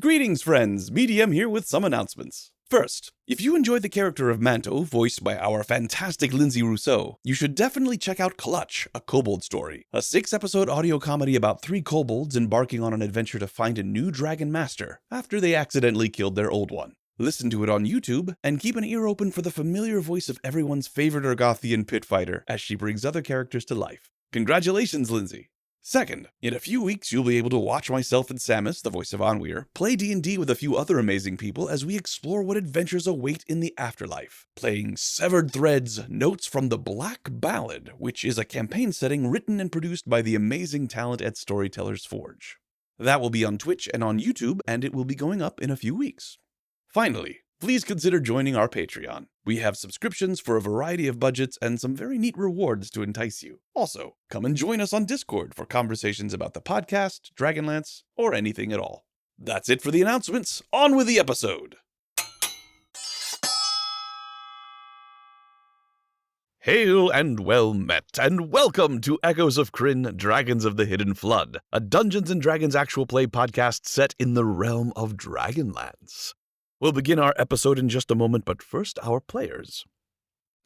Greetings, friends! BDM here with some announcements. First, if you enjoyed the character of Manto, voiced by our fantastic Lindsay Rousseau, you should definitely check out Clutch, a kobold story, a 6-episode audio comedy about 3 kobolds embarking on an adventure to find a new dragon master after they accidentally killed their old one. Listen to it on YouTube, and keep an ear open for the familiar voice of everyone's favorite Urgothian pit fighter as she brings other characters to life. Congratulations, Lindsay! Second, in a few weeks you'll be able to watch myself and Samus, the voice of Onweir, play D&D with a few other amazing people as we explore what adventures await in the afterlife, playing Severed Threads, Notes from the Black Ballad, which is a campaign setting written and produced by the amazing talent at Storytellers Forge. That will be on Twitch and on YouTube, and it will be going up in a few weeks. Finally, please consider joining our Patreon. We have subscriptions for a variety of budgets and some very neat rewards to entice you. Also, come and join us on Discord for conversations about the podcast, Dragonlance, or anything at all. That's it for the announcements. On with the episode! Hail and well met, and welcome to Echoes of Krynn, Dragons of the Hidden Flood, a Dungeons & Dragons actual play podcast set in the realm of Dragonlance. We'll begin our episode in just a moment, but first, our players.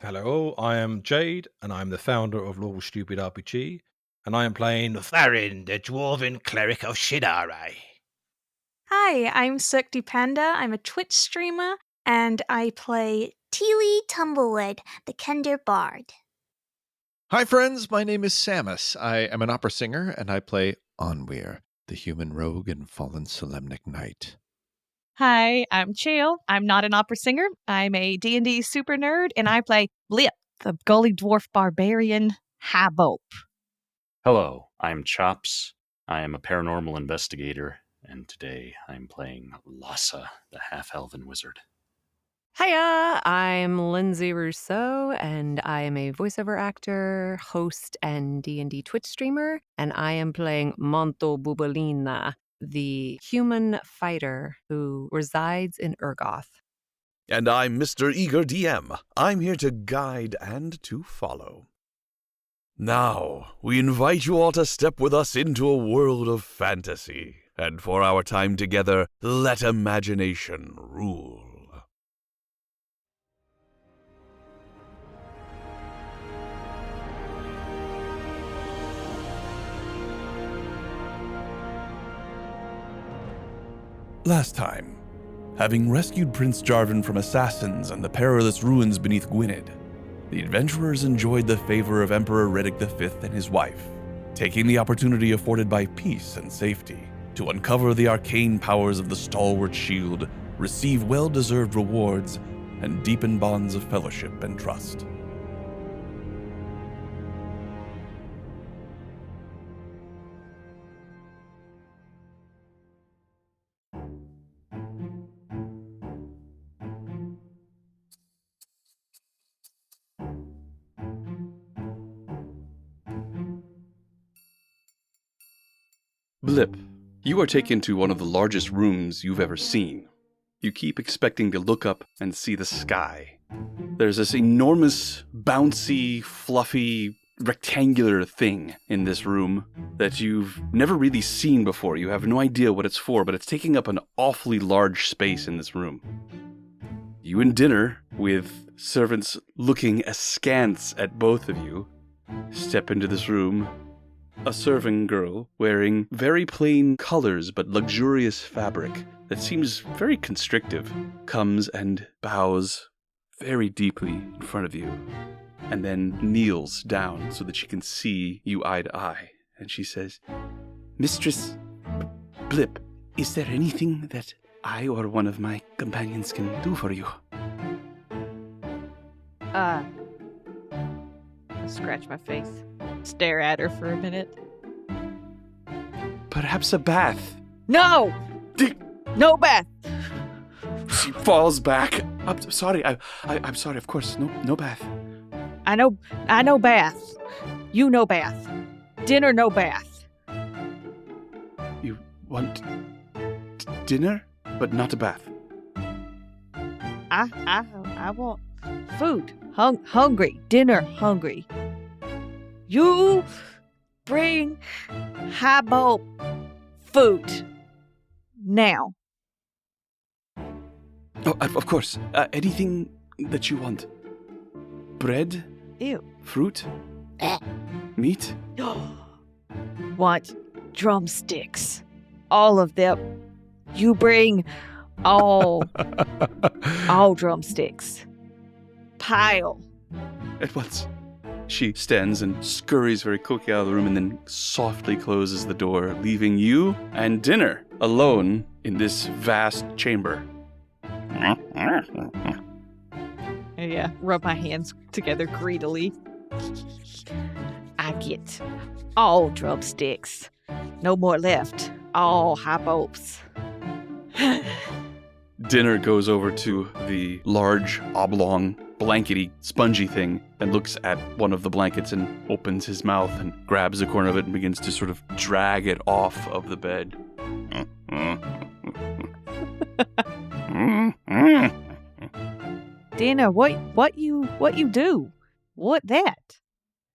Hello, I am Jade, and I'm the founder of Lawful Stupid RPG, and I am playing Tharin, the Dwarven Cleric of Shidare. Hi, I'm Sukti Panda. I'm a Twitch streamer, and I play Teely Tumblewood, the Kender Bard. Hi, friends. My name is Samus. I am an opera singer, and I play Onweir, the human rogue and fallen Solemnic Knight. Hi, I'm Chael. I'm not an opera singer. I'm a D&D super nerd, and I play Blip, the Gully Dwarf Barbarian Habope. Hello, I'm Chops. I am a paranormal investigator, and today I'm playing Lhasa, the half-elven wizard. Hiya, I'm Lindsay Rousseau, and I am a voiceover actor, host, and D&D Twitch streamer, and I am playing Monto Bubalina, the human fighter who resides in Urgoth. And I'm Mr. Eager DM. I'm here to guide and to follow. Now, we invite you all to step with us into a world of fantasy, and for our time together, let imagination rule. Last time, having rescued Prince Jarvan from assassins and the perilous ruins beneath Gwynedd, the adventurers enjoyed the favor of Emperor Reddick V and his wife, taking the opportunity afforded by peace and safety to uncover the arcane powers of the stalwart shield, receive well-deserved rewards, and deepen bonds of fellowship and trust. Blip, you are taken to one of the largest rooms you've ever seen. You keep expecting to look up and see the sky. There's this enormous, bouncy, fluffy, rectangular thing in this room that you've never really seen before. You have no idea what it's for, but it's taking up an awfully large space in this room. You and Dinner, with servants looking askance at both of you, step into this room. A serving girl, wearing very plain colors but luxurious fabric that seems very constrictive, comes and bows very deeply in front of you, and then kneels down so that she can see you eye to eye. And she says, "Mistress Blip, is there anything that I or one of my companions can do for you?" Scratch my face. Stare at her for a minute. "Perhaps a bath." No! No bath! She falls back. I'm sorry. I'm sorry. Of course, no bath. I know bath. You know bath. Dinner, no bath. You want dinner, but not a bath. I want food. Hungry. Dinner, hungry. You bring Habo food. Now. Oh, of course. Anything that you want. Bread? Ew. Fruit? Meat? Want drumsticks. All of them. You bring all drumsticks. Pile. At once. She stands and scurries very quickly out of the room and then softly closes the door, leaving you and dinner alone in this vast chamber. Yeah, rub my hands together greedily. I get all drumsticks. No more left. All hippos. Dinner goes over to the large, oblong, blankety, spongy thing and looks at one of the blankets and opens his mouth and grabs a corner of it and begins to sort of drag it off of the bed. Dinner, what you do? What that?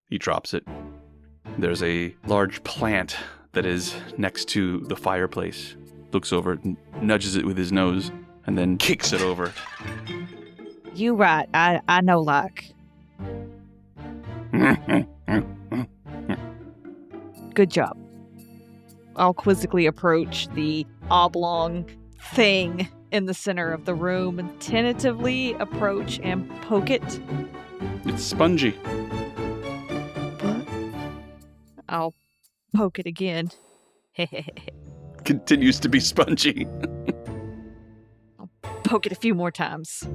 He drops it. There's a large plant that is next to the fireplace. Looks over it and nudges it with his nose and then kicks it over. You right, I know like. Good job. I'll quizzically approach the oblong thing in the center of the room and tentatively approach and poke it. It's spongy. But I'll poke it again. Continues to be spongy. Poke it a few more times.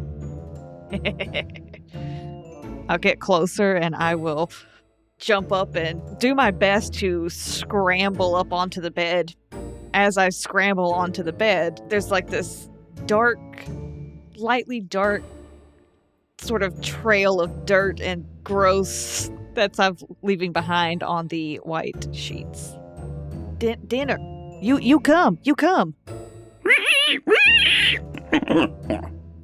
I'll get closer and I will jump up and do my best to scramble up onto the bed. As I scramble onto the bed, there's like this dark, lightly dark sort of trail of dirt and gross that's I'm leaving behind on the white sheets. Dinner, you come.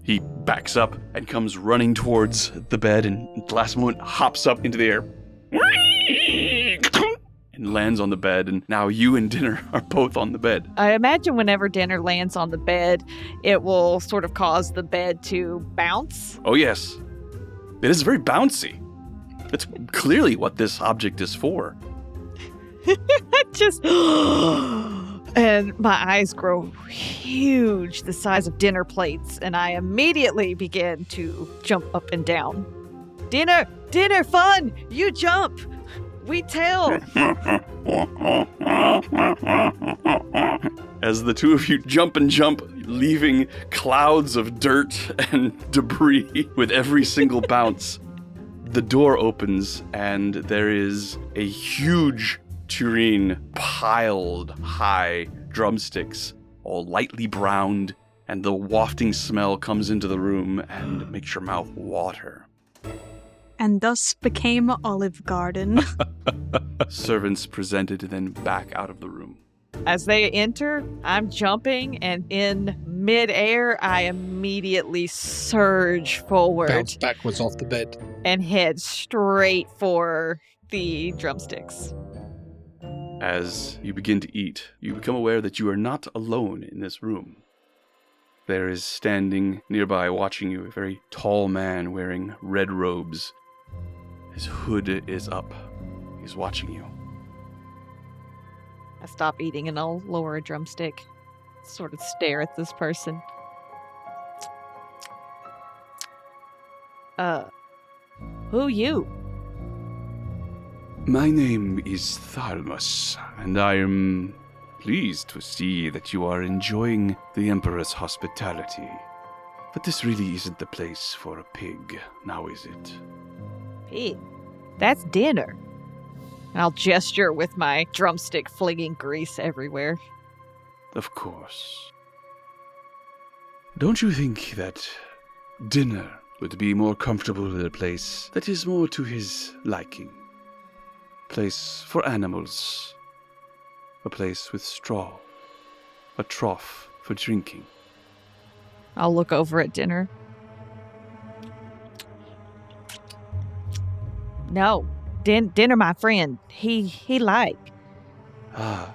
He backs up and comes running towards the bed and at the last moment hops up into the air and lands on the bed, and now you and Dinner are both on the bed. I imagine whenever Dinner lands on the bed, it will sort of cause the bed to bounce. Oh yes. It is very bouncy. That's clearly what this object is for. Just and my eyes grow huge, the size of dinner plates, and I immediately begin to jump up and down. Dinner fun! You jump! We tell! As the two of you jump and jump, leaving clouds of dirt and debris with every single bounce, the door opens and there is a huge tureen piled high drumsticks, all lightly browned, and the wafting smell comes into the room and makes your mouth water. And thus became Olive Garden. Servants presented and then back out of the room. As they enter, I'm jumping, and in midair, I immediately surge forward. Bounce backwards off the bed. And head straight for the drumsticks. As you begin to eat, you become aware that you are not alone in this room. There is standing nearby watching you a very tall man wearing red robes. His hood is up. He's watching you. I stop eating and I'll lower a drumstick, sort of stare at this person. Who you? My name is Thalmus, and I am pleased to see that you are enjoying the Emperor's hospitality. But this really isn't the place for a pig, now is it? Pig. That's Dinner. And I'll gesture with my drumstick flinging grease everywhere. Of course. Don't you think that Dinner would be more comfortable in a place that is more to his liking? Place for animals. A place with straw. A trough for drinking. I'll look over at Dinner. No, Dinner, my friend. He like. Ah,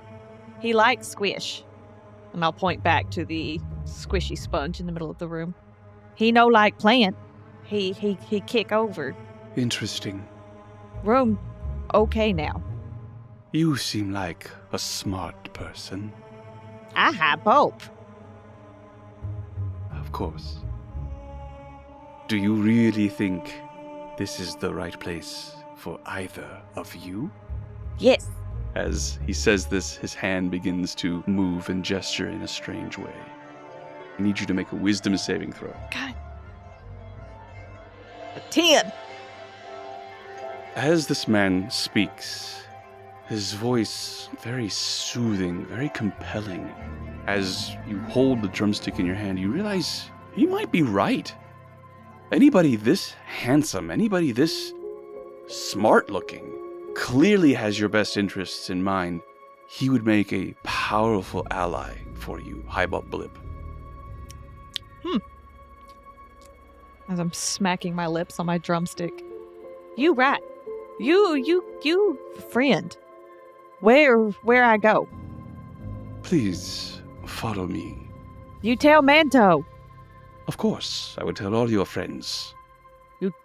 He likes squish. And I'll point back to the squishy sponge in the middle of the room. He no like plant. He kick over. Interesting. Room okay now. You seem like a smart person. I have both. Of course. Do you really think this is the right place for either of you? Yes. As he says this, his hand begins to move and gesture in a strange way. I need you to make a wisdom saving throw. God. 10. As this man speaks, his voice very soothing, very compelling. As you hold the drumstick in your hand, you realize he might be right. Anybody this handsome, anybody this smart looking, clearly has your best interests in mind. He would make a powerful ally for you, Highbop Blip. As I'm smacking my lips on my drumstick. You right. You friend. Where I go? Please follow me. You tell Manto. Of course, I would tell all your friends.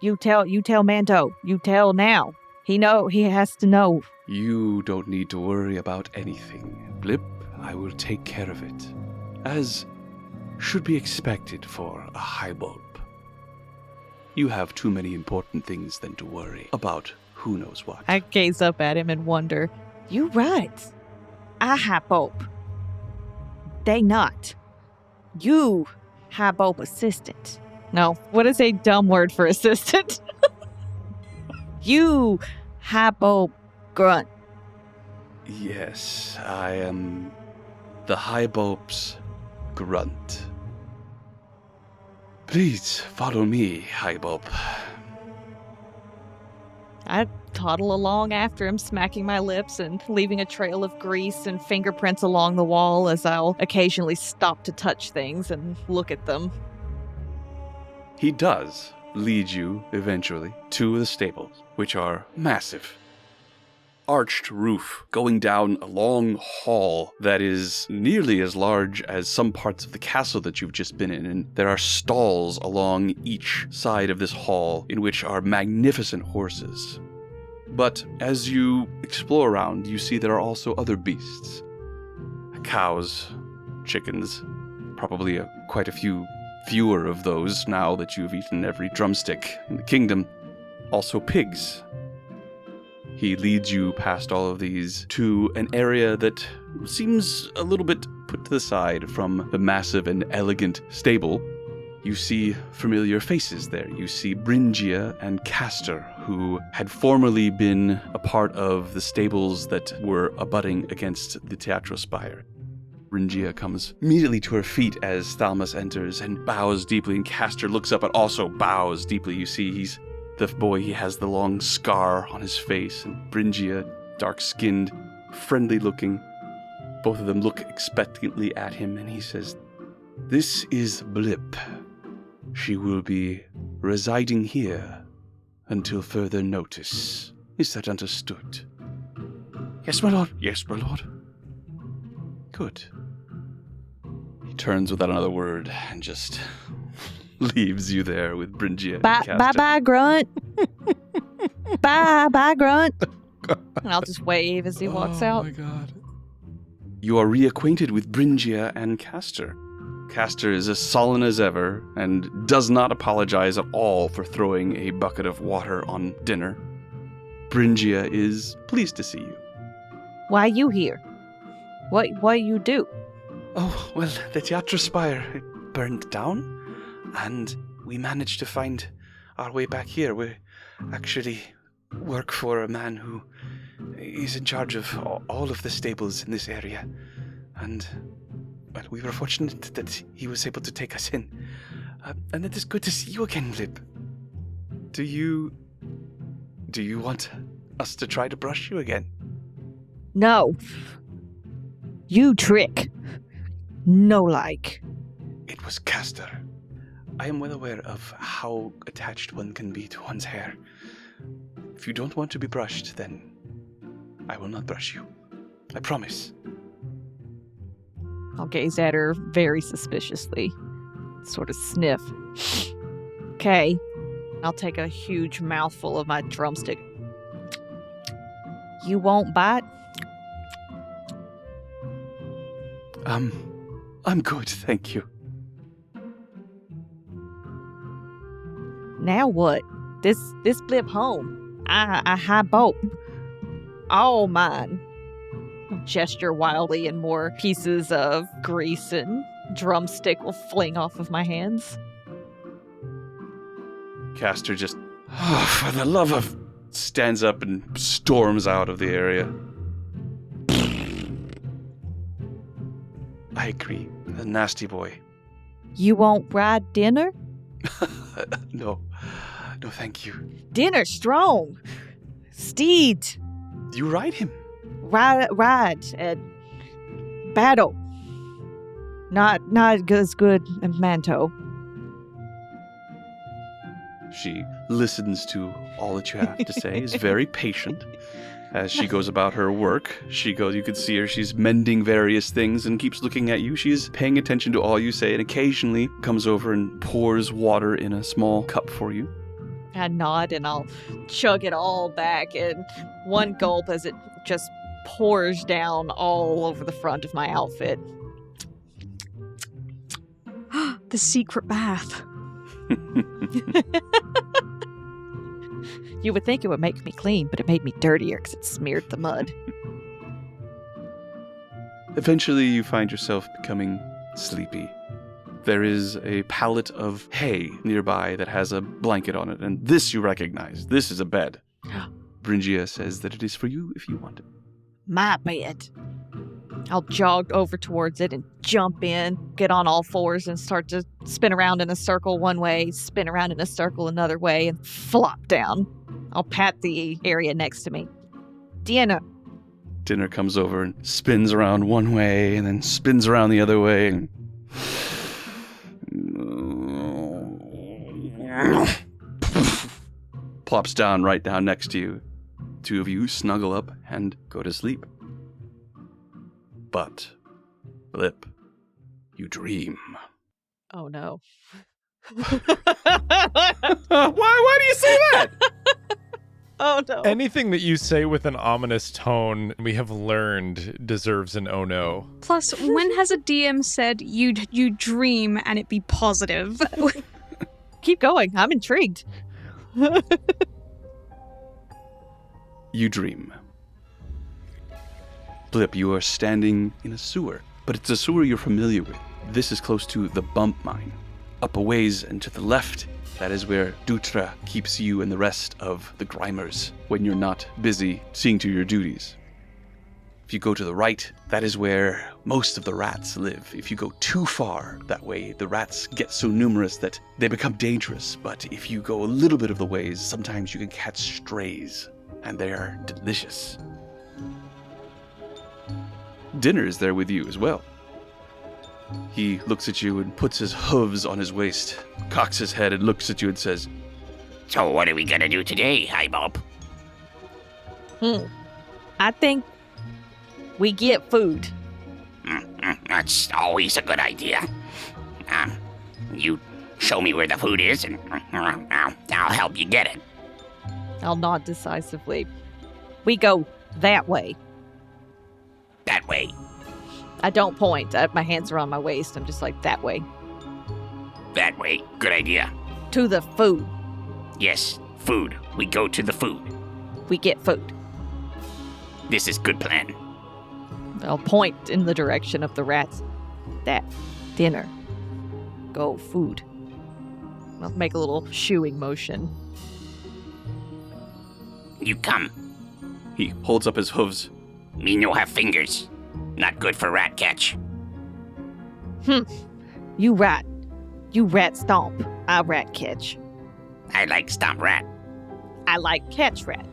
You tell Manto. You tell now. He has to know. You don't need to worry about anything. Blip, I will take care of it. As should be expected for a Highbulb. You have too many important things than to worry about who knows what. I gaze up at him and wonder. You right. I have hope. They not. You have hope assistant. No, what is a dumb word for assistant? You have hope grunt. Yes, I am the Highbulb's grunt. Please follow me, Highbulb. I toddle along after him, smacking my lips and leaving a trail of grease and fingerprints along the wall as I'll occasionally stop to touch things and look at them. He does lead you, eventually, to the stables, which are massive. Arched roof going down a long hall that is nearly as large as some parts of the castle that you've just been in, and there are stalls along each side of this hall in which are magnificent horses. But as you explore around, you see there are also other beasts. Cows, chickens, probably quite a few fewer of those now that you've eaten every drumstick in the kingdom. Also pigs. He leads you past all of these to an area that seems a little bit put to the side from the massive and elegant stable. You see familiar faces there. You see Bringia and Castor, who had formerly been a part of the stables that were abutting against the Teatro Spire. Bringia comes immediately to her feet as Thalmus enters and bows deeply, and Castor looks up and also bows deeply. You see he's the boy, he has the long scar on his face, and Bringia, dark-skinned, friendly-looking. Both of them look expectantly at him, and he says, "This is Blip. She will be residing here until further notice. Is that understood?" "Yes, my lord. Yes, my lord." "Good." He turns without another word and just leaves you there with Bringia. Bye, Grunt. Bye, Grunt. And I'll just wave as he walks out. Oh my god. You are reacquainted with Bringia and Castor. Castor is as sullen as ever and does not apologize at all for throwing a bucket of water on dinner. Bringia is pleased to see you. Why you here? What you do? Oh, well, the Teatro Spire burned down, and we managed to find our way back here. We actually work for a man who is in charge of all of the stables in this area. And, well, we were fortunate that he was able to take us in. And it is good to see you again, Blip. Do you want us to try to brush you again? No. You trick. No like. It was Castor. I am well aware of how attached one can be to one's hair. If you don't want to be brushed, then I will not brush you. I promise. I'll gaze at her very suspiciously. sort of sniff. Okay. I'll take a huge mouthful of my drumstick. You won't bite? I'm good, thank you. Now what? This blip home. I high boat. All mine. Gesture wildly, and more pieces of grease and drumstick will fling off of my hands. Castor just, for the love of, stands up and storms out of the area. I agree. A nasty boy. You won't ride dinner? No, thank you. Dinner strong. Steed. You ride him. Ride and battle. Not as good as Manto. She listens to all that you have to say, is very patient. As she goes about her work, you can see her, she's mending various things and keeps looking at you. She is paying attention to all you say and occasionally comes over and pours water in a small cup for you. I nod and I'll chug it all back in one gulp as it just pours down all over the front of my outfit. The secret bath. You would think it would make me clean, but it made me dirtier because it smeared the mud. Eventually, you find yourself becoming sleepy. There is a pallet of hay nearby that has a blanket on it, and this you recognize. This is a bed. Bringia says that it is for you if you want it. My bed. I'll jog over towards it and jump in, get on all fours and start to spin around in a circle one way, spin around in a circle another way, and flop down. I'll pat the area next to me. Dinner. Dinner comes over and spins around one way and then spins around the other way and plops down right down next to you. Two of you snuggle up and go to sleep. But, Blip, you dream. Oh no. Why do you say that? Oh no. Anything that you say with an ominous tone, we have learned deserves an oh no. Plus, when has a DM said you dream and it be positive? Keep going. I'm intrigued. You dream. Blip, you are standing in a sewer, but it's a sewer you're familiar with. This is close to the bump mine. Up a ways and to the left, that is where Dutra keeps you and the rest of the Grimers when you're not busy seeing to your duties. If you go to the right, that is where most of the rats live. If you go too far that way, the rats get so numerous that they become dangerous. But if you go a little bit of the ways, sometimes you can catch strays, and they are delicious. Dinner is there with you as well. He looks at you and puts his hooves on his waist, cocks his head and looks at you and says, So what are we gonna do today, Hi Bob? I think we get food. That's always a good idea. You show me where the food is, and I'll help you get it. I'll nod decisively. We go that way. That way. I don't point. My hands are on my waist. I'm just like, that way. That way. Good idea. To the food. Yes, food. We go to the food. We get food. This is good plan. I'll point in the direction of the rats. That. Dinner. Go food. I'll make a little shooing motion. You come. he holds up his hooves. Me no have fingers. Not good for rat catch. You rat. You rat stomp. I rat catch. I like stomp rat. I like catch rat.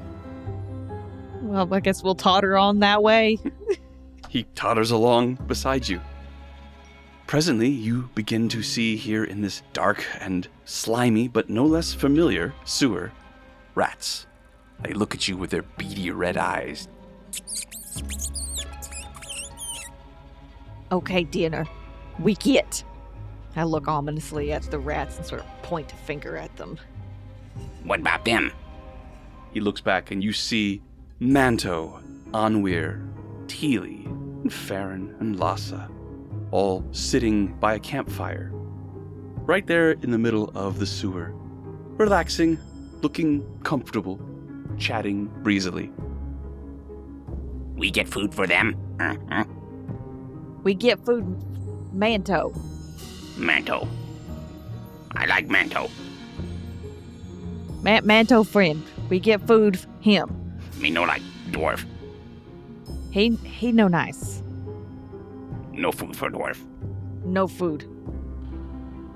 Well, I guess we'll totter on that way. He totters along beside you. Presently, you begin to see here in this dark and slimy, but no less familiar sewer, rats. They look at you with their beady red eyes. Okay, dinner. We get. I look ominously at the rats and sort of point a finger at them. What about them? He looks back and you see Manto, Onweir, Teely, and Farron and Lhasa all sitting by a campfire right there in the middle of the sewer, relaxing, looking comfortable, chatting breezily. We get food for them? We get food, Manto. Manto. I like Manto. Manto friend. We get food, him. Me no like dwarf. He no nice. No food for dwarf. No food.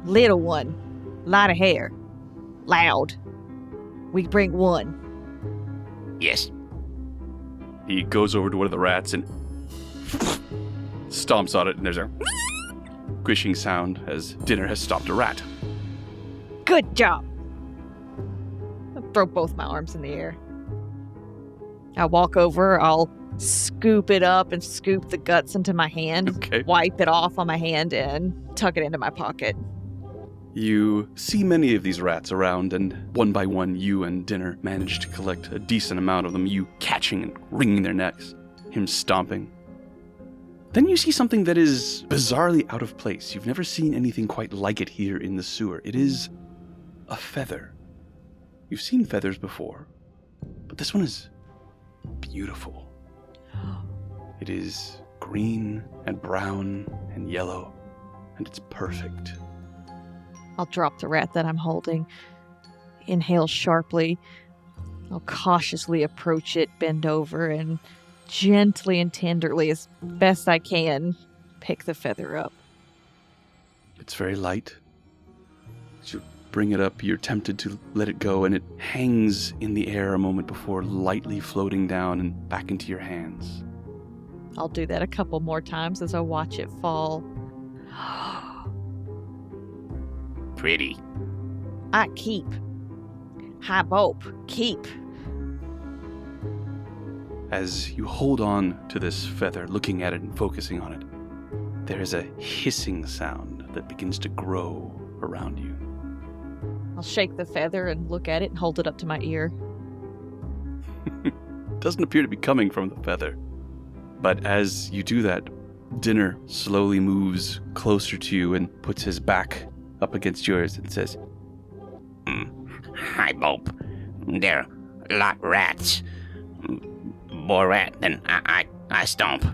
Little one. Lot of hair. Loud. We bring one. Yes. He goes over to one of the rats and stomps on it, and there's a squishing sound as Dinner has stopped a rat. Good job. I throw both my arms in the air. I walk over, I'll scoop it up and scoop the guts into my hand, Okay. wipe it off on my hand, and tuck it into my pocket. You see many of these rats around, and one by one, you and Dinner manage to collect a decent amount of them, you catching and wringing their necks, him stomping. Then you see something that is bizarrely out of place. You've never seen anything quite like it here in the sewer. It is a feather. You've seen feathers before, but this one is beautiful. It is green and brown and yellow, and it's perfect. I'll drop the rat that I'm holding, inhale sharply. I'll cautiously approach it, bend over, and gently and tenderly, as best I can, pick the feather up. It's very light. As you bring it up, you're tempted to let it go, and it hangs in the air a moment before lightly floating down and back into your hands. I'll do that a couple more times as I watch it fall. Pretty. I keep. High Bope, keep. As you hold on to this feather, looking at it and focusing on it, there is a hissing sound that begins to grow around you. I'll shake the feather and look at it and hold it up to my ear. Doesn't appear to be coming from the feather. But as you do that, Dinner slowly moves closer to you and puts his back up against yours and says, Hi, Bope. They're lot rats. More rat than I stomp.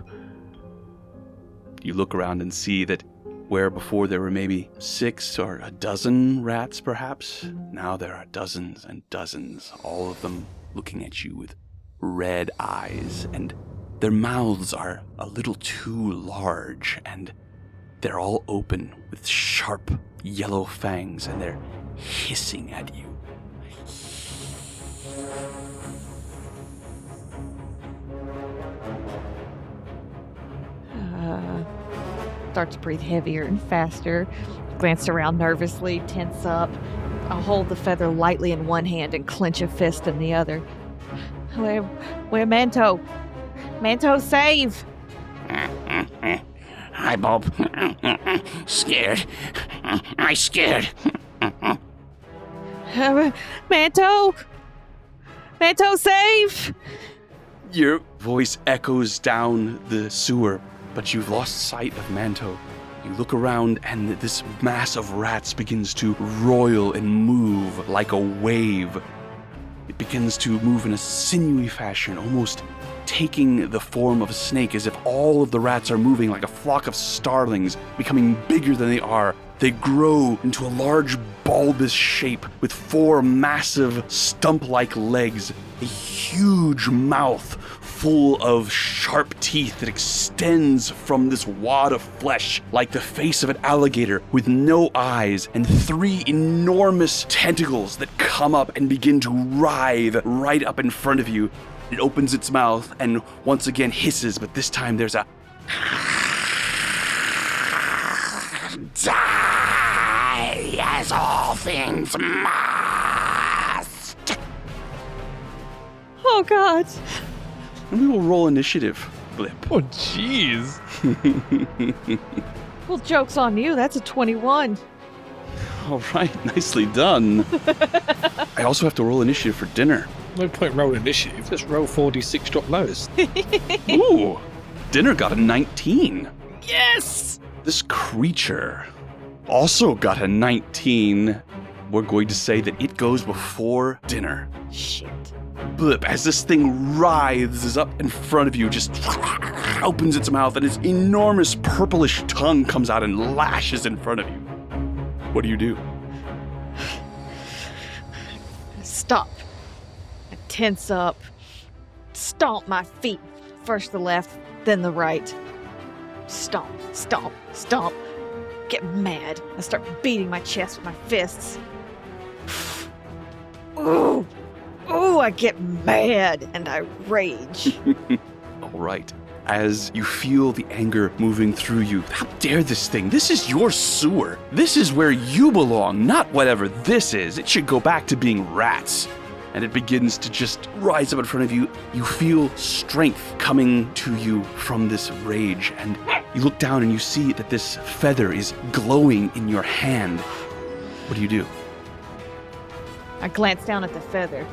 You look around and see that where before there were maybe 6 or a dozen rats perhaps, now there are dozens and dozens, all of them looking at you with red eyes, and their mouths are a little too large, and they're all open with sharp yellow fangs, and they're hissing at you. Start to breathe heavier and faster. Glance around nervously, tense up. I'll hold the feather lightly in one hand and clench a fist in the other. Where Manto? Manto, save! Hi, Bope. Scared. I scared. Manto! Manto, save! Your voice echoes down the sewer, but you've lost sight of Manto. You look around, and this mass of rats begins to roil and move like a wave. It begins to move in a sinewy fashion, almost taking the form of a snake, as if all of the rats are moving like a flock of starlings, becoming bigger than they are. They grow into a large bulbous shape with 4 massive stump-like legs, a huge mouth full of sharp teeth that extends from this wad of flesh like the face of an alligator with no eyes, and 3 enormous tentacles that come up and begin to writhe right up in front of you. It opens its mouth and once again hisses, but this time there's a Die as all things must. Oh, God. And we will roll initiative, Blip. Oh, jeez. Well, joke's on you. That's a 21. All right, nicely done. I also have to roll initiative for dinner. No point rolling initiative. Let's roll 4d6 drop lowest. Ooh, dinner got a 19. Yes! This creature also got a 19. We're going to say that it goes before dinner. Shit. Blip, as this thing writhes up in front of you, just opens its mouth and its enormous purplish tongue comes out and lashes in front of you. What do you do? Stop. I tense up. Stomp my feet. First the left, then the right. Stomp, stomp, stomp. Get mad. I start beating my chest with my fists. Ooh. Ooh, I get mad and I rage. All right. As you feel the anger moving through you, how dare this thing? This is your sewer. This is where you belong, not whatever this is. It should go back to being rats. And it begins to just rise up in front of you. You feel strength coming to you from this rage. And you look down and you see that this feather is glowing in your hand. What do you do? I glance down at the feather.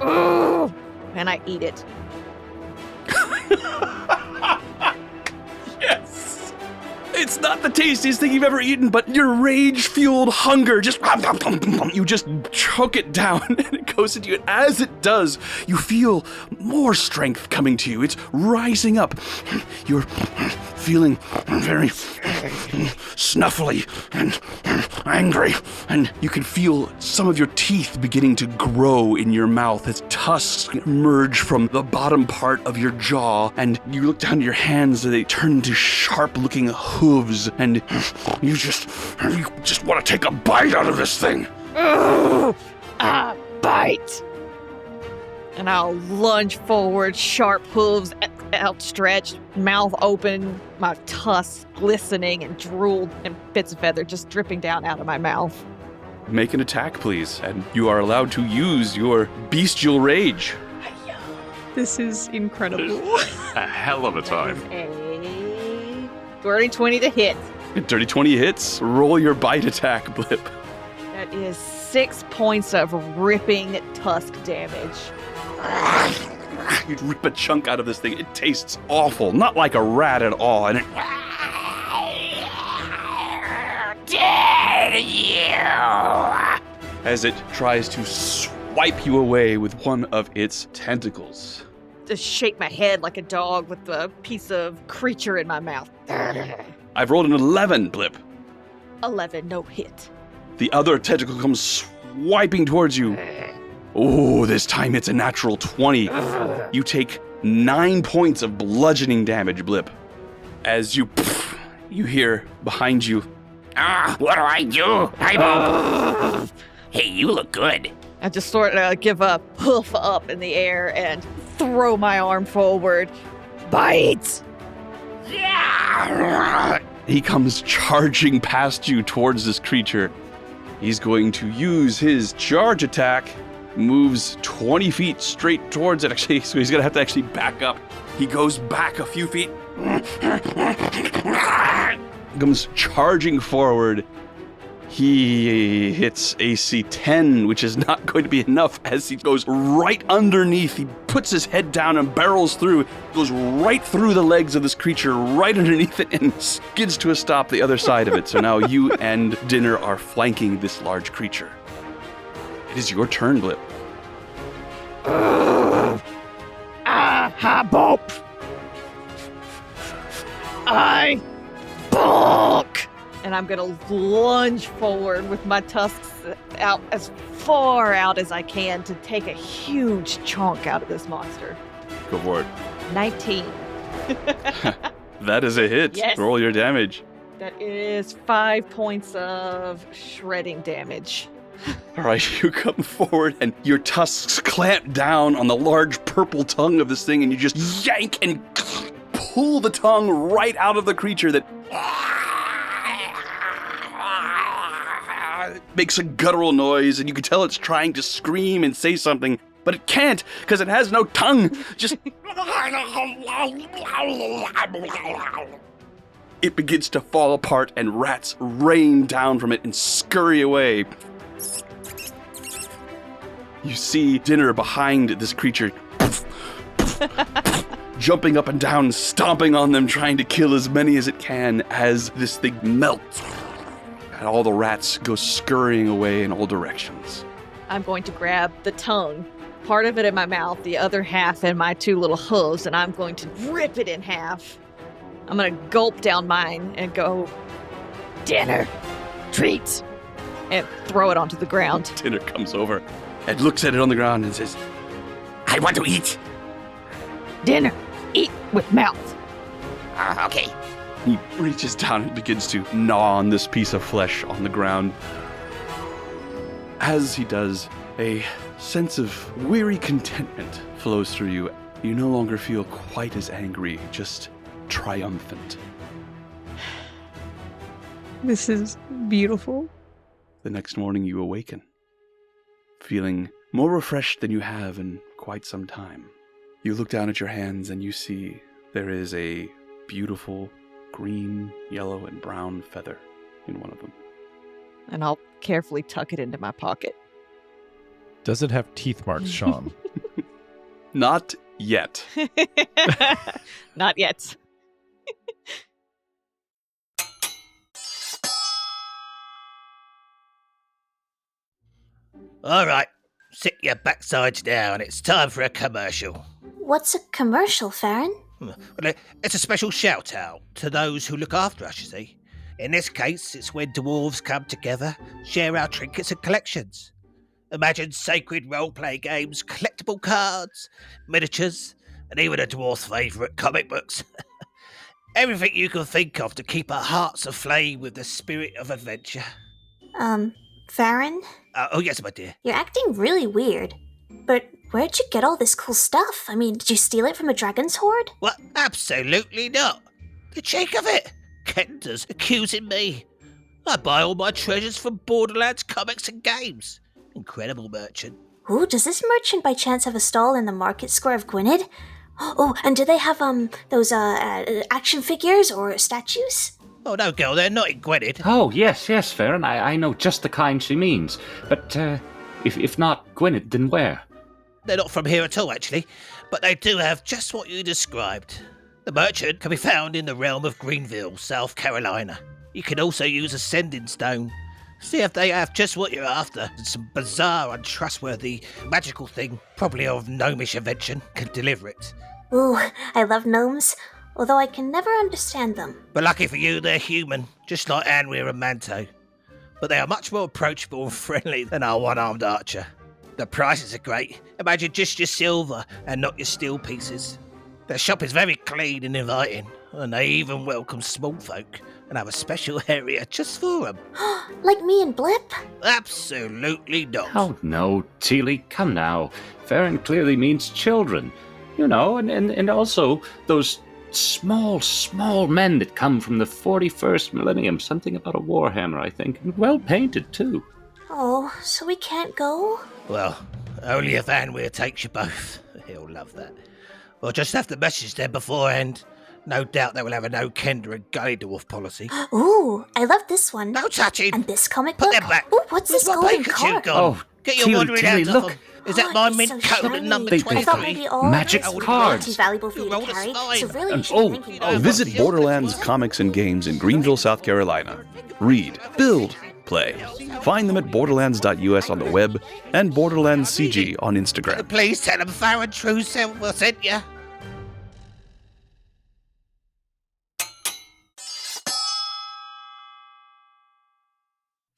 Ooh! And I eat it. Yes! It's not the tastiest thing you've ever eaten, but your rage-fueled hunger just... You just choke it down, and it goes into you. And as it does, you feel more strength coming to you. It's rising up. You're feeling very snuffly and angry, and you can feel some of your teeth beginning to grow in your mouth as tusks emerge from the bottom part of your jaw, and you look down at your hands and they turn into sharp-looking hooves, and you just want to take a bite out of this thing. Ugh! Ah, bite! And I'll lunge forward, sharp hooves outstretched, mouth open, my tusks glistening and drool and bits of feather just dripping down out of my mouth. Make an attack, please, and you are allowed to use your bestial rage. This is incredible. A hell of a time. That is a dirty 20 to hit. Dirty 20 hits. Roll your bite attack, Blip. That is 6 points of ripping tusk damage. You rip a chunk out of this thing. It tastes awful. Not like a rat at all. And it... Dare you! As it tries to swipe you away with one of its tentacles. Just shake my head like a dog with a piece of creature in my mouth. I've rolled an 11, Blip. 11, no hit. The other tentacle comes swiping towards you. Oh, this time it's a natural 20. You take 9 points of bludgeoning damage, Blip. As you hear behind you. What do I do? Hey, you look good. I just sort of give a hoof up in the air and throw my arm forward. Bite! He comes charging past you towards this creature. He's going to use his charge attack. Moves 20 feet straight towards it, actually, so he's going to have to actually back up. He goes back a few feet. Comes charging forward. He hits AC 10, which is not going to be enough as he goes right underneath. He puts his head down and barrels through, goes right through the legs of this creature, right underneath it, and skids to a stop the other side of it. So now you and Dinner are flanking this large creature. It is your turn, Blip. Ha bop! I bonk! And I'm gonna lunge forward with my tusks out as far out as I can to take a huge chunk out of this monster. Go for it. 19. That is a hit. Yes. Roll your damage. That is 5 points of shredding damage. All right, you come forward and your tusks clamp down on the large purple tongue of this thing, and you just yank and pull the tongue right out of the creature that makes a guttural noise, and you can tell it's trying to scream and say something, but it can't because it has no tongue. Just it begins to fall apart and rats rain down from it and scurry away. You see dinner behind this creature jumping up and down, stomping on them, trying to kill as many as it can as this thing melts. And all the rats go scurrying away in all directions. I'm going to grab the tongue, part of it in my mouth, the other half in my 2 little hooves, and I'm going to rip it in half. I'm going to gulp down mine and go, dinner, treats, and throw it onto the ground. Dinner comes over and looks at it on the ground and says, I want to eat. Dinner, eat with mouth. Okay. He reaches down and begins to gnaw on this piece of flesh on the ground. As he does, a sense of weary contentment flows through you. You no longer feel quite as angry, just triumphant. This is beautiful. The next morning you awaken, feeling more refreshed than you have in quite some time. You look down at your hands and you see there is a beautiful green, yellow, and brown feather in one of them. And I'll carefully tuck it into my pocket. Does it have teeth marks, Sean? Not yet. Not yet. All right, sit your backsides down. It's time for a commercial. What's a commercial, Farron? Well, it's a special shout-out to those who look after us, you see. In this case, it's when dwarves come together, share our trinkets and collections. Imagine sacred role-play games, collectible cards, miniatures, and even a dwarf's favourite, comic books. Everything you can think of to keep our hearts aflame with the spirit of adventure. Farron? Oh, yes, my dear. You're acting really weird. But where'd you get all this cool stuff? I mean, did you steal it from a dragon's hoard? Well, absolutely not. The cheek of it. Kenda's accusing me. I buy all my treasures from Borderlands comics and games. Incredible merchant. Ooh, does this merchant by chance have a stall in the market square of Gwynedd? Oh, and do they have, those, action figures or statues? Oh, no, girl, they're not in Gwynedd. Oh, yes, Farron. I know just the kind she means. But, if not Gwynedd, then where? They're not from here at all, actually. But they do have just what you described. The merchant can be found in the realm of Greenville, South Carolina. You can also use a sending stone. See if they have just what you're after. Some bizarre, untrustworthy, magical thing, probably of gnomish invention, can deliver it. Ooh, I love gnomes, although I can never understand them. But lucky for you, they're human, just like Anwir and Manto. But they are much more approachable and friendly than our one-armed archer. The prices are great. Imagine just your silver and not your steel pieces. Their shop is very clean and inviting, and they even welcome small folk and have a special area just for them. Like me and Blip? Absolutely not. Oh, no, Teely, come now. Farron clearly means children. You know, and also those small men that come from the 41st millennium. Something about a warhammer, I think. And well painted, too. Oh, so we can't go? Well, only if Anwir takes you both. He'll love that. We'll just have to message them beforehand. No doubt they will have a no Kender and Gully Dwarf policy. Ooh, I love this one. No touching! And this comic Put book? them back! Ooh, what's this Where's my golden Pikachu card? gone? Oh, Get your Teely, wandering hands look. off them. Is that my it's mint so coat at shiny. number They- I 23? thought maybe all Magic cards would be cards. too valuable for you Roll to the carry, spine. so really you should Oh, drink it. oh, Visit Borderlands Comics and Games in Greenville, South Carolina. Read, build, play. Find them at borderlands.us on the web and Borderlands CG on Instagram. Please tell them Farron True Self will send you.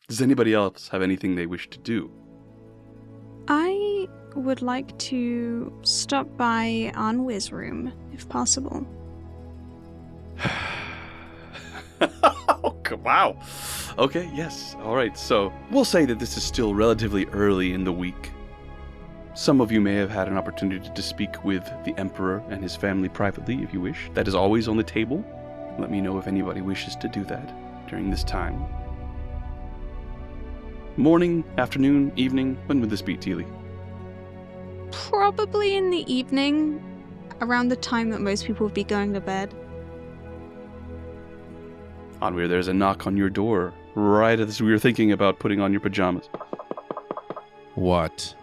Does anybody else have anything they wish to do? I would like to stop by Anwir's room, if possible. Wow. Okay, yes. All right, so we'll say that this is still relatively early in the week. Some of you may have had an opportunity to speak with the Emperor and his family privately, if you wish. That is always on the table. Let me know if anybody wishes to do that during this time. Morning, afternoon, evening, when would this be, Teely? Probably in the evening, around the time that most people would be going to bed. Onweir, there's a knock on your door right as we were thinking about putting on your pajamas. What?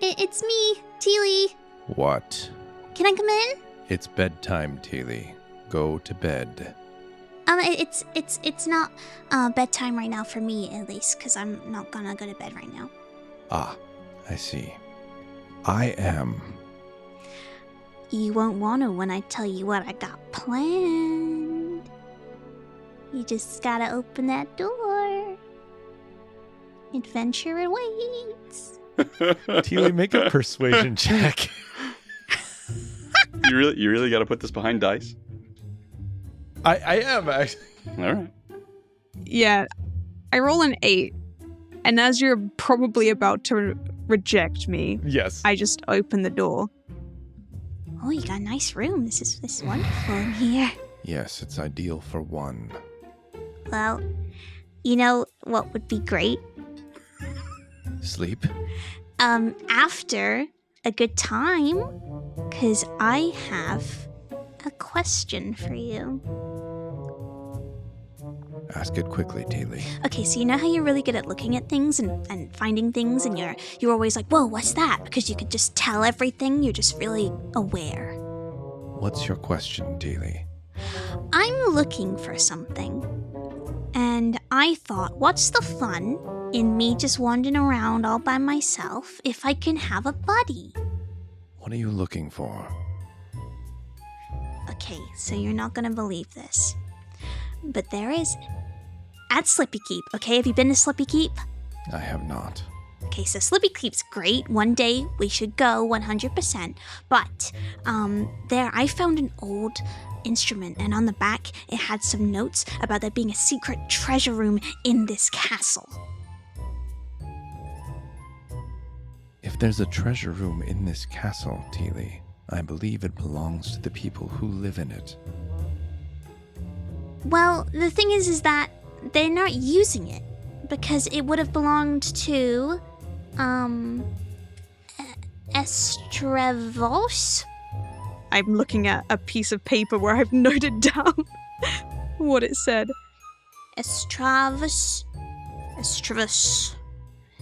It's me, Teely. What? Can I come in? It's bedtime, Teely. Go to bed. It's not bedtime right now for me, at least, because I'm not gonna go to bed right now. Ah, I see. I am. You won't wanna when I tell you what I got planned. You just gotta open that door. Adventure awaits. Teely, make a persuasion check. You really got to put this behind dice? I am, actually. All right. Yeah, I roll an 8, and as you're probably about to reject me, Yes. I just open the door. Oh, you got a nice room. This is wonderful in here. Yes, it's ideal for one. Well, you know what would be great? Sleep? After a good time, because I have a question for you. Ask it quickly, Teely. Okay, so you know how you're really good at looking at things and finding things, and you're always like, whoa, what's that? Because you could just tell everything. You're just really aware. What's your question, Teely? I'm looking for something, and I thought, what's the fun in me just wandering around all by myself if I can have a buddy? What are you looking for? Okay, so you're not gonna believe this, but there is at Slippy Keep. Okay, have you been to Slippy Keep? I have not. Okay, so Slippy Keep's great. One day we should go 100%. But there I found an old instrument, and on the back it had some notes about there being a secret treasure room in this castle. If there's a treasure room in this castle, Teely, I believe it belongs to the people who live in it. Well, the thing is that they're not using it because it would have belonged to Estrevos. I'm looking at a piece of paper where I've noted down what it said. Estrevos,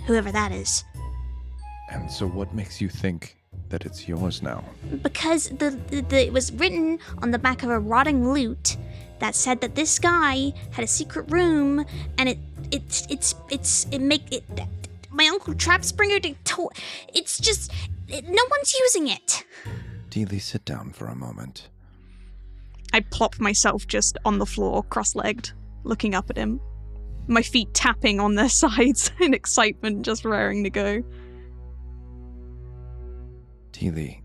whoever that is. And so what makes you think that it's yours now? Because it was written on the back of a rotting lute that said that this guy had a secret room, and my Uncle Trapspringer it's just no one's using it. Teely, sit down for a moment. I plop myself just on the floor, cross-legged, looking up at him. My feet tapping on their sides in excitement, just raring to go. Teely,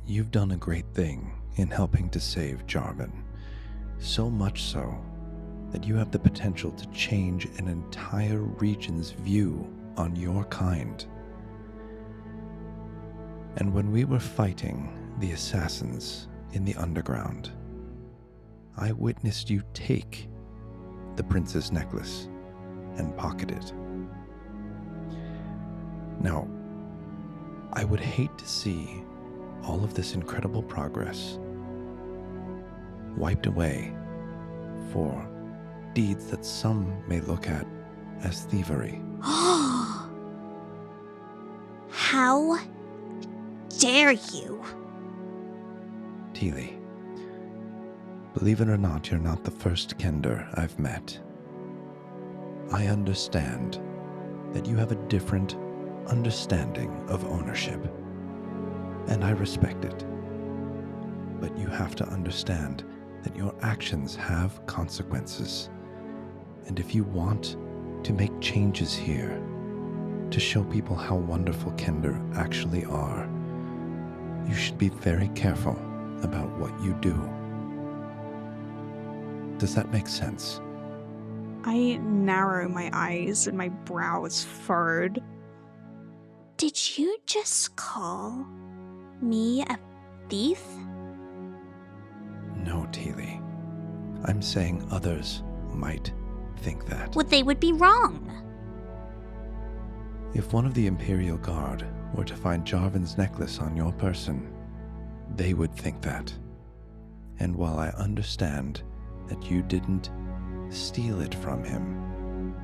you've done a great thing in helping to save Jarvan. So much so that you have the potential to change an entire region's view on your kind. And when we were fighting the assassins in the underground, I witnessed you take the prince's necklace and pocket it. Now, I would hate to see all of this incredible progress wiped away for deeds that some may look at as thievery. How dare you? Teely, believe it or not, you're not the first Kender I've met. I understand that you have a different understanding of ownership, and I respect it. But you have to understand that your actions have consequences. And if you want to make changes here, to show people how wonderful Kender actually are, you should be very careful about what you do. Does that make sense? I narrow my eyes and my brow is furrowed. Did you just call me a thief? No, Teely. I'm saying others might think that. Well, they would be wrong. If one of the Imperial Guard were to find Jarvan's necklace on your person, they would think that. And while I understand that you didn't steal it from him,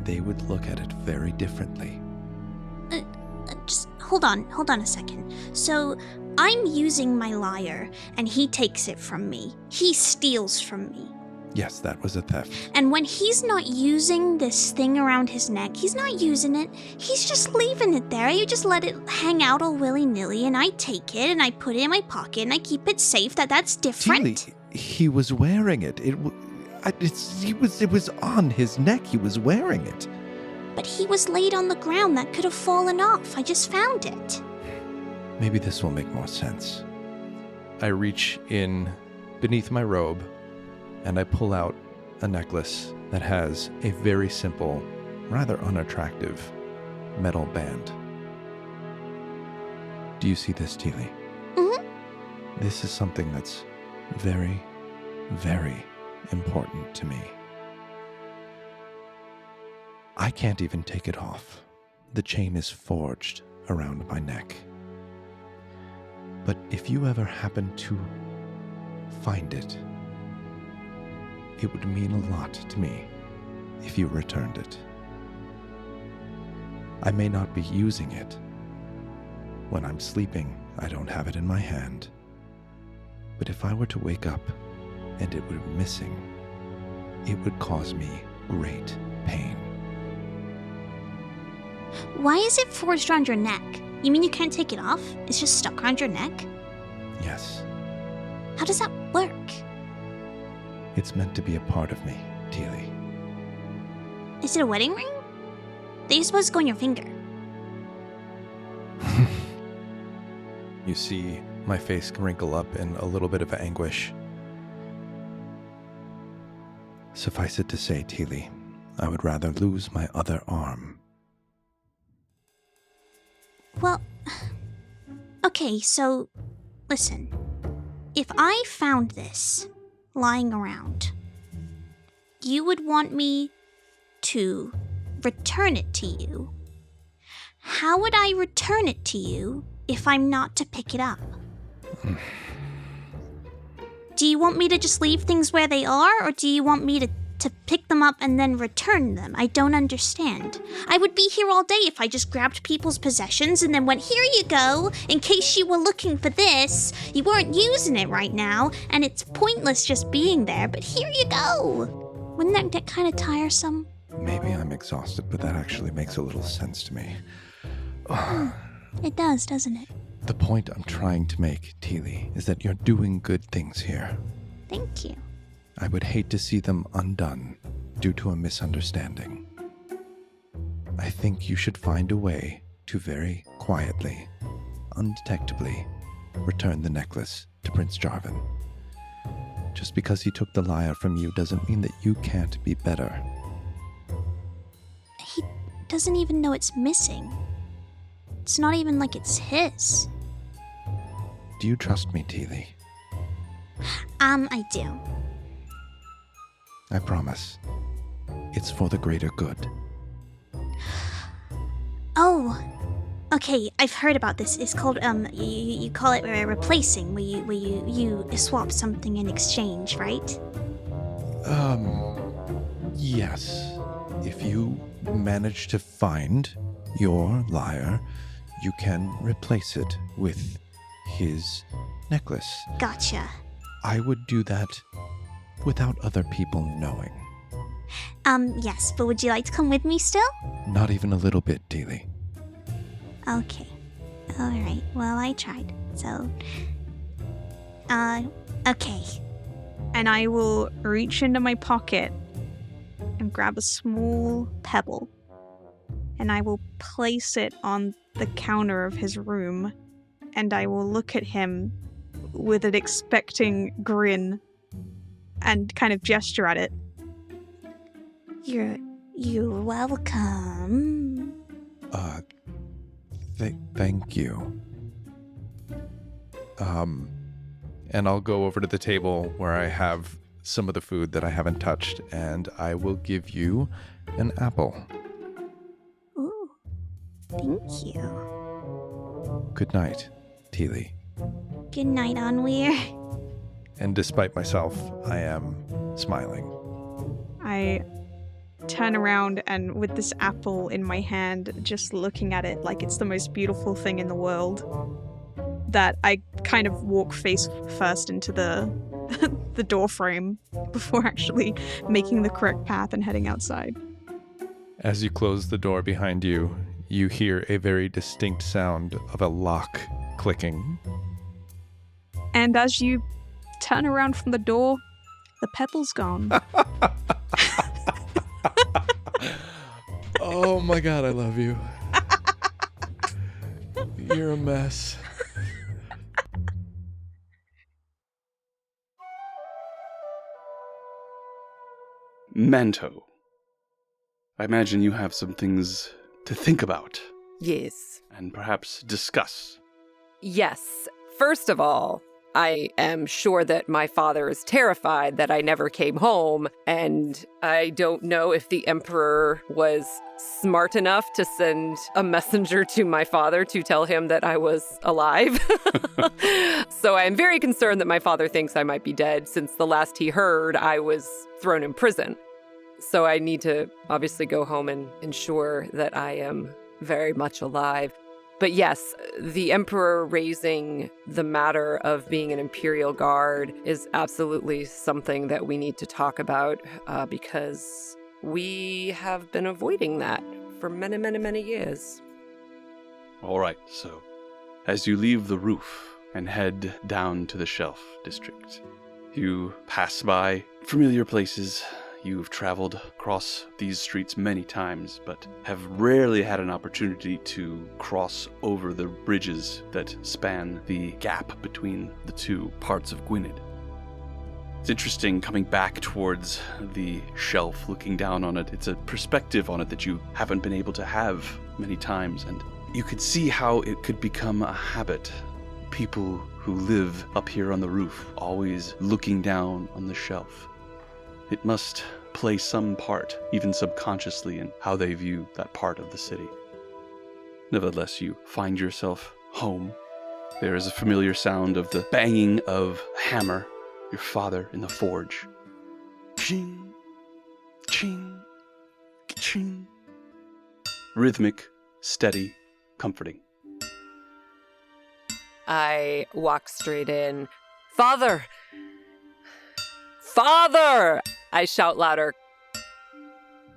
they would look at it very differently. Just hold on a second. So, I'm using my lyre, and he takes it from me. He steals from me. Yes, that was a theft. And when he's not using this thing around his neck, he's not using it. He's just leaving it there. You just let it hang out all willy-nilly, and I take it, and I put it in my pocket, and I keep it safe. That's different. Tilly, he was wearing it. It was on his neck. He was wearing it. But he was laid on the ground. That could have fallen off. I just found it. Maybe this will make more sense. I reach in beneath my robe, and I pull out a necklace that has a very simple, rather unattractive metal band. Do you see this, Tilly? Mm-hmm. This is something that's very, very important to me. I can't even take it off. The chain is forged around my neck. But if you ever happen to find it, it would mean a lot to me if you returned it. I may not be using it. When I'm sleeping, I don't have it in my hand. But if I were to wake up and it were missing, it would cause me great pain. Why is it forged around your neck? You mean you can't take it off? It's just stuck around your neck? Yes, How does that work? it's meant to be a part of me, Tilly. Is it a wedding ring? They're supposed to go on your finger. You see my face wrinkle up in a little bit of anguish. Suffice it to say, Tilly, I would rather lose my other arm. Well, okay, so listen. If I found this lying around, you would want me to return it to you. How would I return it to you if I'm not to pick it up? Do you want me to just leave things where they are, or do you want me to pick them up and then return them? I don't understand. I would be here all day if I just grabbed people's possessions and then went, here you go, in case you were looking for this. You weren't using it right now, and it's pointless just being there, but here you go. Wouldn't that get kind of tiresome? Maybe I'm exhausted, but that actually makes a little sense to me. It does, doesn't it? The point I'm trying to make, Tilly, is that you're doing good things here. Thank you. I would hate to see them undone due to a misunderstanding. I think you should find a way to very quietly, undetectably, return the necklace to Prince Jarvan. Just because he took the lyre from you doesn't mean that you can't be better. He doesn't even know it's missing. It's not even like it's his. Do you trust me, Tilly? I do. I promise. It's for the greater good. Oh, okay. I've heard about this. It's called you call it replacing, where you swap something in exchange, right? Yes. If you manage to find your lyre, you can replace it with his necklace. Gotcha. I would do that without other people knowing. Yes, but would you like to come with me still? Not even a little bit, Tilly. Okay. Alright, well, I tried. So, okay. And I will reach into my pocket and grab a small pebble. And I will place it on the counter of his room. And I will look at him with an expecting grin and kind of gesture at it. You're welcome. Thank you. And I'll go over to the table where I have some of the food that I haven't touched, and I will give you an apple. Ooh, thank you. Good night, Tilly. Good night, Anweer. And despite myself, I am smiling. I turn around and with this apple in my hand, just looking at it like it's the most beautiful thing in the world, that I kind of walk face first into the the door frame before actually making the correct path and heading outside. As you close the door behind you, you hear a very distinct sound of a lock clicking. And as you turn around from the door, the pebble's gone. Oh my god, I love you. You're a mess. Manto. I imagine you have some things to think about Yes. and perhaps discuss. Yes. First of all, I am sure that my father is terrified that I never came home, and I don't know if the Emperor was smart enough to send a messenger to my father to tell him that I was alive. So I am very concerned that my father thinks I might be dead, since the last he heard, I was thrown in prison. So I need to obviously go home and ensure that I am very much alive. But yes, the Emperor raising the matter of being an Imperial Guard is absolutely something that we need to talk about because we have been avoiding that for many, many, many years. All right, so as you leave the roof and head down to the Shelf District, you pass by familiar places. You've traveled across these streets many times, but have rarely had an opportunity to cross over the bridges that span the gap between the two parts of Gwynedd. It's interesting coming back towards the shelf, looking down on it. It's a perspective on it that you haven't been able to have many times, and you could see how it could become a habit. People who live up here on the roof, always looking down on the shelf. It must play some part, even subconsciously, in how they view that part of the city. Nevertheless, you find yourself home. There is a familiar sound of the banging of a hammer, your father in the forge. Ching, ching, ching. Rhythmic, steady, comforting. I walk straight in. Father! Father! I shout louder.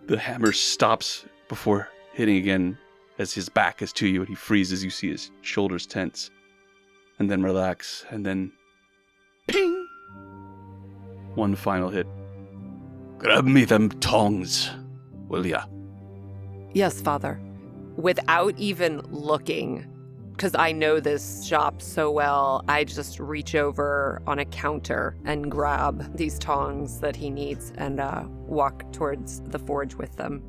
The hammer stops before hitting again as his back is to you, and he freezes. You see his shoulders tense, and then relax, and then ping! One final hit. Grab me them tongs, will ya? Yes, Father. Without even looking, because I know this shop so well, I just reach over on a counter and grab these tongs that he needs and walk towards the forge with them.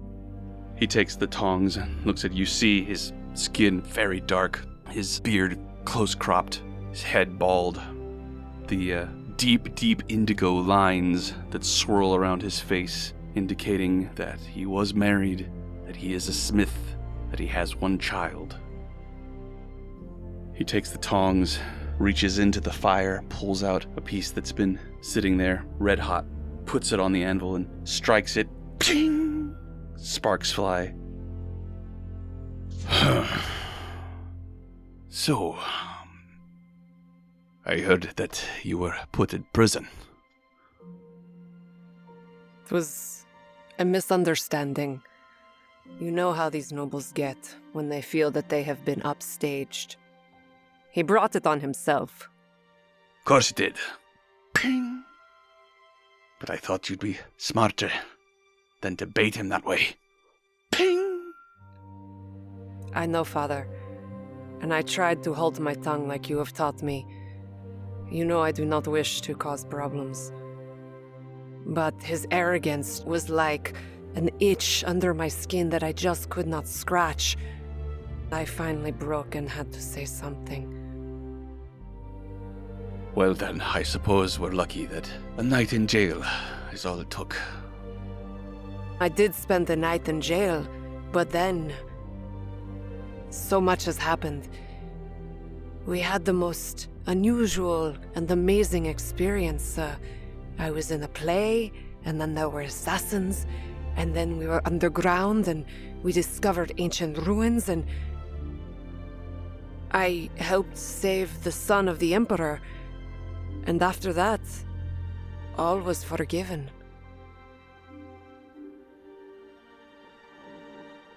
He takes the tongs and looks at you. See his skin very dark, his beard close-cropped, his head bald. The deep, deep indigo lines that swirl around his face, indicating that he was married, that he is a smith, that he has one child. He takes the tongs, reaches into the fire, pulls out a piece that's been sitting there, red hot, puts it on the anvil and strikes it. Ping! Sparks fly. So, I heard that you were put in prison. It was a misunderstanding. You know how these nobles get when they feel that they have been upstaged. He brought it on himself. Of course he did. Ping! But I thought you'd be smarter than to bait him that way. Ping! I know, Father, and I tried to hold my tongue like you have taught me. You know I do not wish to cause problems. But his arrogance was like an itch under my skin that I just could not scratch. I finally broke and had to say something. Well then, I suppose we're lucky that a night in jail is all it took. I did spend the night in jail, but then so much has happened. We had the most unusual and amazing experience. I was in a play, and then there were assassins, and then we were underground, and we discovered ancient ruins, and I helped save the son of the Emperor, and after that, all was forgiven.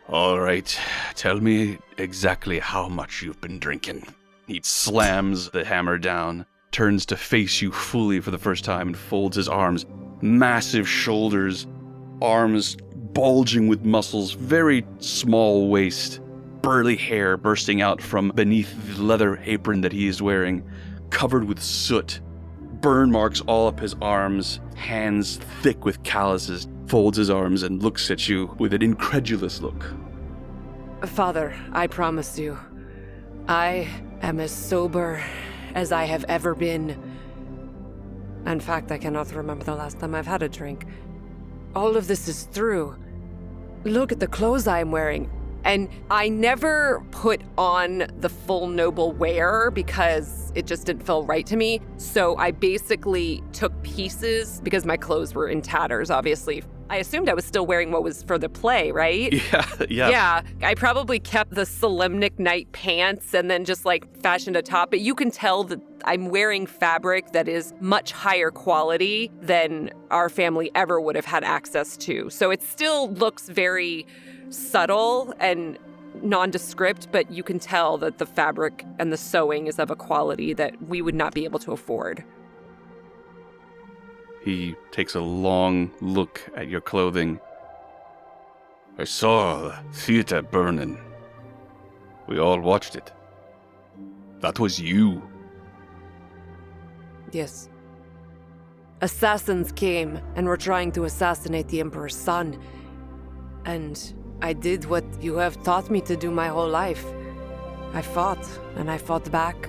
All right, tell me exactly how much you've been drinking. He slams the hammer down, turns to face you fully for the first time, and folds his arms. Massive shoulders, arms bulging with muscles, very small waist, burly hair bursting out from beneath the leather apron that he is wearing, covered with soot, burn marks all up his arms, hands thick with calluses, folds his arms and looks at you with an incredulous look. Father, I promise you, I am as sober as I have ever been. In fact, I cannot remember the last time I've had a drink. All of this is true. Look at the clothes I'm wearing. And I never put on the full noble wear because it just didn't feel right to me. So I basically took pieces because my clothes were in tatters, obviously. I assumed I was still wearing what was for the play, right? Yeah. Yeah, I probably kept the Solemnic Night pants and then just like fashioned a top. But you can tell that I'm wearing fabric that is much higher quality than our family ever would have had access to. So it still looks very subtle and nondescript, but you can tell that the fabric and the sewing is of a quality that we would not be able to afford. He takes a long look at your clothing. I saw the theater burning. We all watched it. That was you. Yes. Assassins came and were trying to assassinate the Emperor's son. And I did what you have taught me to do my whole life. I fought, and I fought back.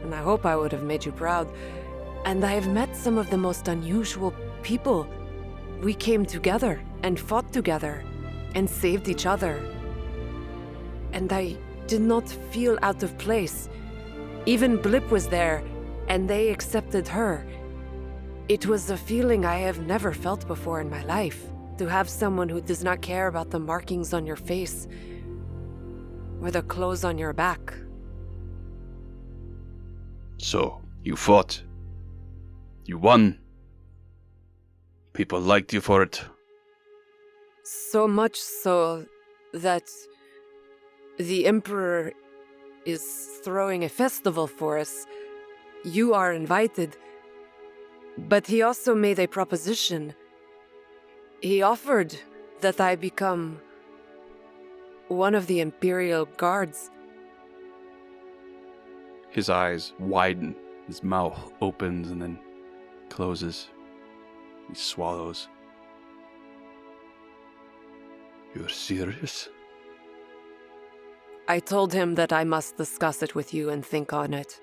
And I hope I would have made you proud. And I have met some of the most unusual people. We came together and fought together and saved each other. And I did not feel out of place. Even Blip was there, and they accepted her. It was a feeling I have never felt before in my life, to have someone who does not care about the markings on your face or the clothes on your back. So, you fought. You won. People liked you for it. So much so that the Emperor is throwing a festival for us. You are invited. But he also made a proposition. He offered that I become one of the Imperial Guards. His eyes widen. His mouth opens and then closes. He swallows. You're serious? I told him that I must discuss it with you and think on it.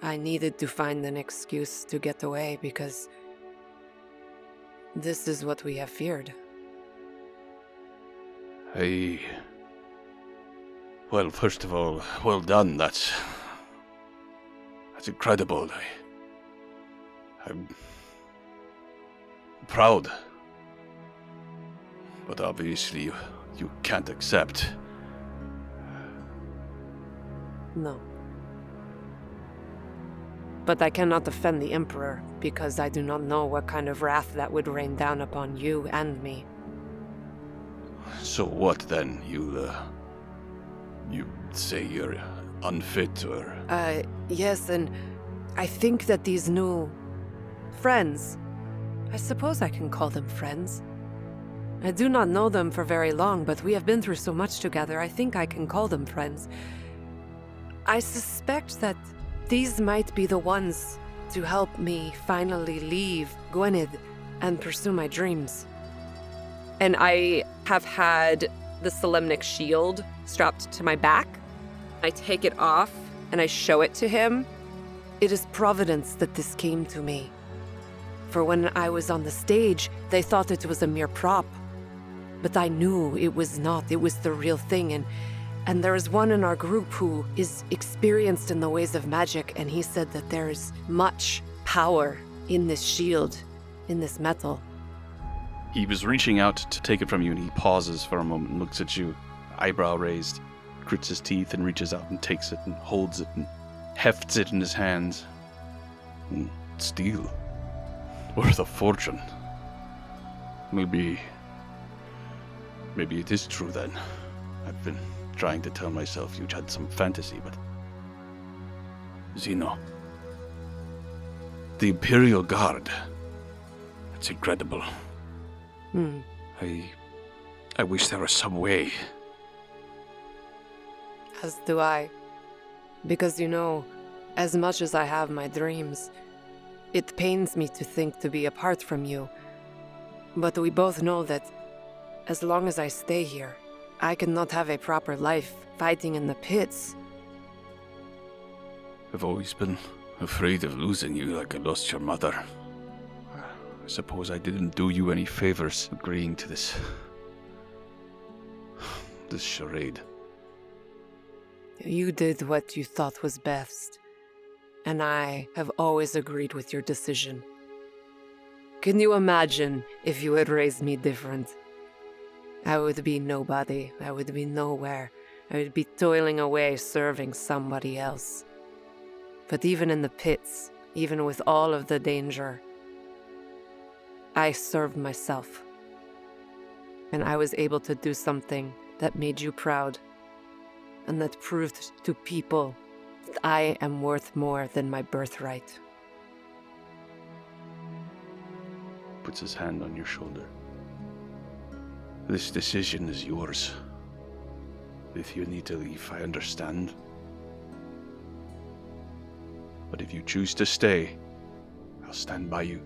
I needed to find an excuse to get away because this is what we have feared. Well, first of all, well done. That's incredible. I'm proud. But obviously you can't accept. No. But I cannot defend the Emperor, because I do not know what kind of wrath that would rain down upon you and me. So what then? You say you're unfit or... Yes, and I think that these new friends, I suppose I can call them friends. I do not know them for very long, but we have been through so much together, I think I can call them friends. I suspect that these might be the ones to help me finally leave Gwynedd and pursue my dreams. And I have had the Solemnic shield strapped to my back. I take it off and I show it to him. It is providence that this came to me. For when I was on the stage, they thought it was a mere prop. But I knew it was not. It was the real thing. And there is one in our group who is experienced in the ways of magic, and he said that there is much power in this shield. in this metal. He was reaching out to take it from you, and he pauses for a moment and looks at you, eyebrow raised, grits his teeth and reaches out and takes it and holds it and hefts it in his hands. Steel. Worth a fortune. Maybe it is true then. I've been trying to tell myself you'd had some fantasy, but... Zeno. The Imperial Guard. It's incredible. I wish there was some way. As do I. Because, as much as I have my dreams, it pains me to think to be apart from you. But we both know that as long as I stay here, I cannot have a proper life fighting in the pits. I've always been afraid of losing you like I lost your mother. I suppose I didn't do you any favors agreeing to this charade. You did what you thought was best, and I have always agreed with your decision. Can you imagine if you had raised me different? I would be nobody. I would be nowhere. I would be toiling away serving somebody else. But even in the pits, even with all of the danger, I served myself. And I was able to do something that made you proud, and that proved to people that I am worth more than my birthright. Puts his hand on your shoulder. This decision is yours. If you need to leave, I understand. But if you choose to stay, I'll stand by you.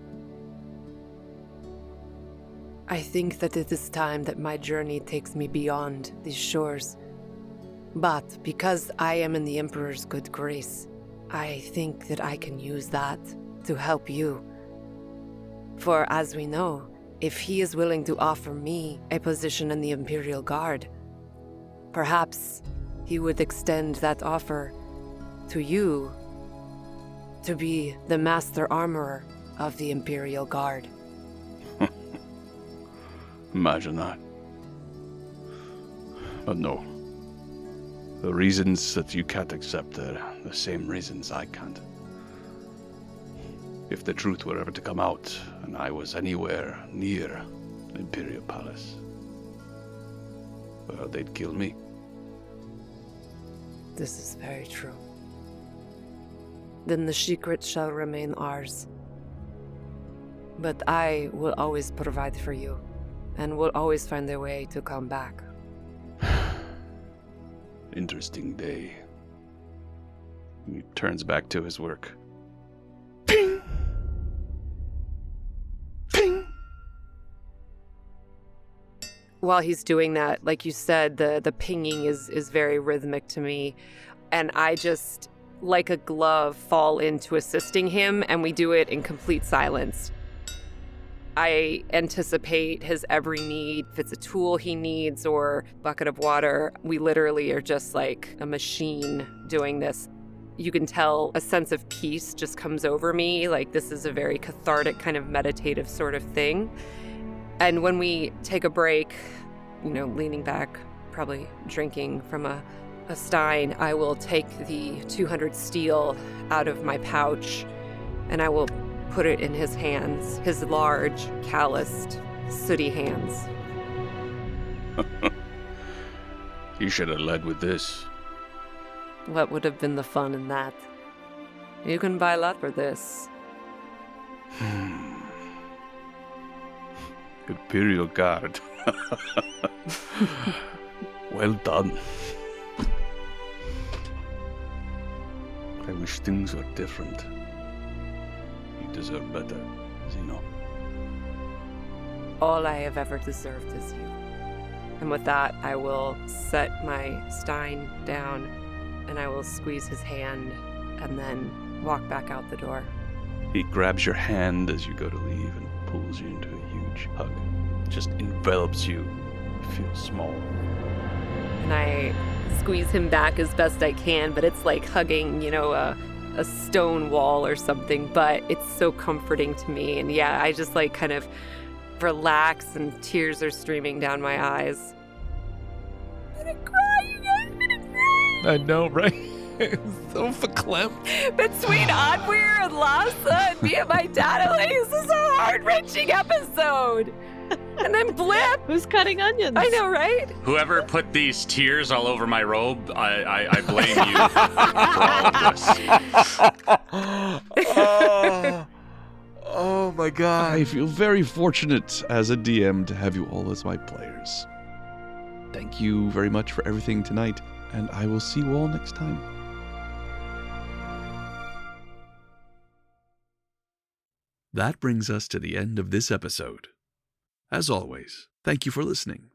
I think that it is time that my journey takes me beyond these shores. But because I am in the Emperor's good grace, I think that I can use that to help you. For as we know, if he is willing to offer me a position in the Imperial Guard, perhaps he would extend that offer to you to be the Master Armorer of the Imperial Guard. Imagine that. But no. The reasons that you can't accept are the same reasons I can't. If the truth were ever to come out, and I was anywhere near the Imperial Palace, well, they'd kill me. This is very true. Then the secret shall remain ours. But I will always provide for you, and will always find a way to come back. Interesting day. He turns back to his work. Ping! Ping! While he's doing that, like you said, the pinging is very rhythmic to me. And I just, like a glove, fall into assisting him, and we do it in complete silence. I anticipate his every need. If it's a tool he needs or bucket of water, we literally are just like a machine doing this. You can tell a sense of peace just comes over me. Like this is a very cathartic kind of meditative sort of thing. And when we take a break, leaning back, probably drinking from a stein, I will take the 200 steel out of my pouch and I will put it in his hands, his large, calloused, sooty hands. You should have led with this. What would have been the fun in that? You can buy a lot for this. Imperial Guard. Well done. I wish things were different. You deserve better, Zeno. All I have ever deserved is you. And with that, I will set my stein down, and I will squeeze his hand, and then walk back out the door. He grabs your hand as you go to leave and pulls you into a huge hug. Just envelops you. You feel small. And I squeeze him back as best I can, but it's like hugging, a a stone wall or something, but it's so comforting to me. And yeah, I just like kind of relax and tears are streaming down my eyes. I'm gonna cry, you guys, I'm gonna cry. I know, right? It's so verklempt. Between Onweir and Lhasa and me and my dad, like, this is a heart-wrenching episode. And then blip. Who's cutting onions? I know, right? Whoever put these tears all over my robe, I blame you for all of this. Oh my god. I feel very fortunate as a DM to have you all as my players. Thank you very much for everything tonight, and I will see you all next time. That brings us to the end of this episode. As always, thank you for listening.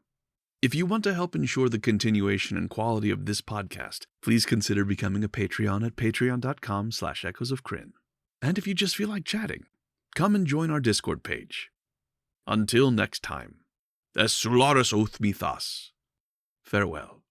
If you want to help ensure the continuation and quality of this podcast, please consider becoming a Patreon at patreon.com/echoesofkrynn. And if you just feel like chatting, come and join our Discord page. Until next time, Esularis Oath Mythos. Farewell.